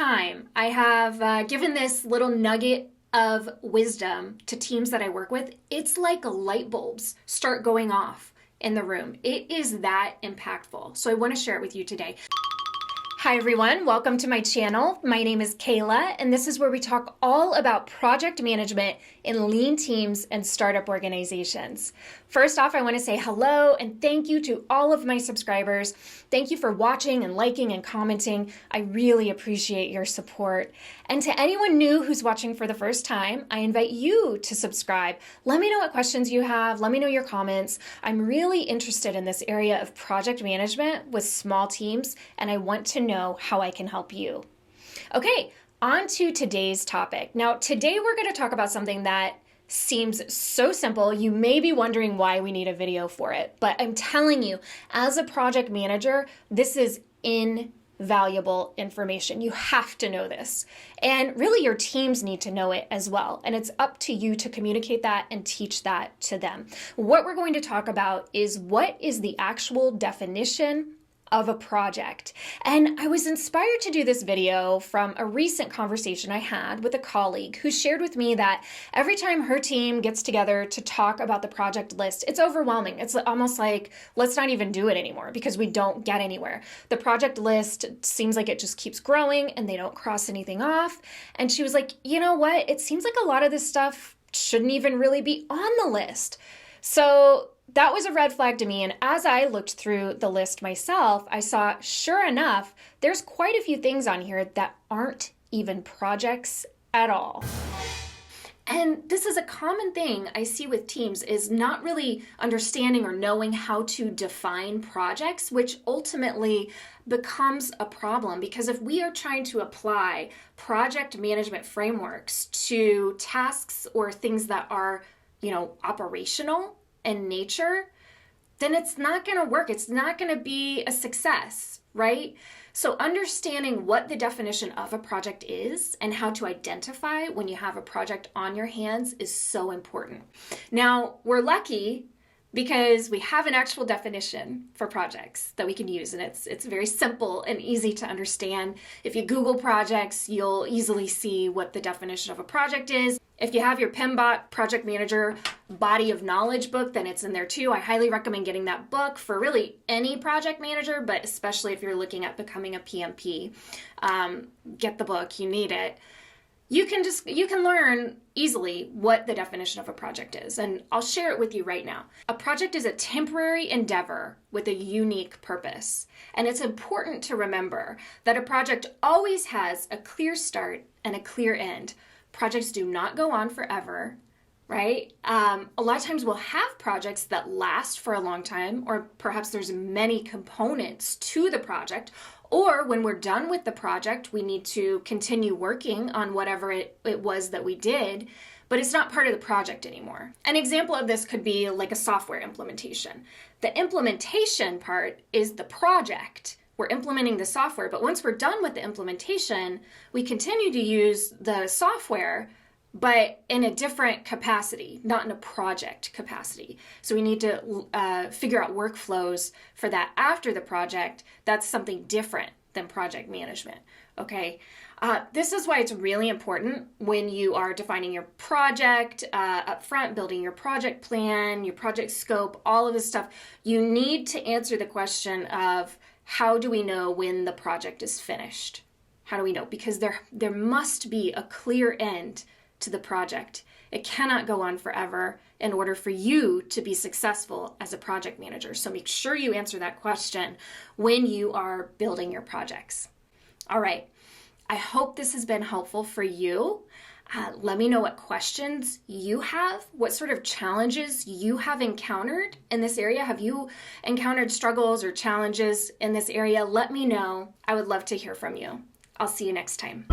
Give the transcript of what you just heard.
time I have given this little nugget of wisdom to teams that I work with, it's like light bulbs start going off in the room. It is that impactful. So I want to share it with you today. Hi everyone, welcome to my channel. My name is Kayla, and this is where we talk all about project management in lean teams and startup organizations. First off, I want to say hello and thank you to all of my subscribers. Thank you for watching and liking and commenting. I really appreciate your support. And to anyone new who's watching for the first time, I invite you to subscribe. Let me know what questions you have. Let me know your comments. I'm really interested in this area of project management with small teams, and I want to know how I can help you. Okay, on to today's topic. Now, today we're going to talk about something that seems so simple. You may be wondering why we need a video for it, but I'm telling you, as a project manager, this is invaluable information. You have to know this. And really your teams need to know it as well. And it's up to you to communicate that and teach that to them. What we're going to talk about is what is the actual definition of a project. And I was inspired to do this video from a recent conversation I had with a colleague who shared with me that every time her team gets together to talk about the project list, it's overwhelming. It's almost like, let's not even do it anymore because we don't get anywhere. The project list seems like it just keeps growing and they don't cross anything off. And she was like, you know what? It seems like a lot of this stuff shouldn't even really be on the list. So that was a red flag to me, and as I looked through the list myself, I saw, sure enough, there's quite a few things on here that aren't even projects at all. And this is a common thing I see with teams, is not really understanding or knowing how to define projects, which ultimately becomes a problem, because if we are trying to apply project management frameworks to tasks or things that are, operational in nature, then it's not going to work. It's not going to be a success, right? So understanding what the definition of a project is and how to identify when you have a project on your hands is so important. Now, we're lucky because we have an actual definition for projects that we can use, and it's very simple and easy to understand. If you Google projects, you'll easily see what the definition of a project is. If you have your PMBOK Project Manager Body of Knowledge book, then it's in there too. I highly recommend getting that book for really any project manager, but especially if you're looking at becoming a PMP. Get the book, you need it. You can learn easily what the definition of a project is, and I'll share it with you right now. A project is a temporary endeavor with a unique purpose, and it's important to remember that a project always has a clear start and a clear end. Projects do not go on forever, right? A lot of times we'll have projects that last for a long time, or perhaps there's many components to the project, or when we're done with the project, we need to continue working on whatever it was that we did, but it's not part of the project anymore. An example of this could be like a software implementation. The implementation part is the project. We're implementing the software, but once we're done with the implementation, we continue to use the software, but in a different capacity, not in a project capacity. So we need to figure out workflows for that after the project. That's something different than project management, okay? This is why it's really important when you are defining your project up front, building your project plan, your project scope, all of this stuff. You need to answer the question of, how do we know when the project is finished? How do we know? Because there must be a clear end to the project. It cannot go on forever in order for you to be successful as a project manager. So make sure you answer that question when you are building your projects. All right. I hope this has been helpful for you. Let me know what questions you have, what sort of challenges you have encountered in this area. Have you encountered struggles or challenges in this area? Let me know. I would love to hear from you. I'll see you next time.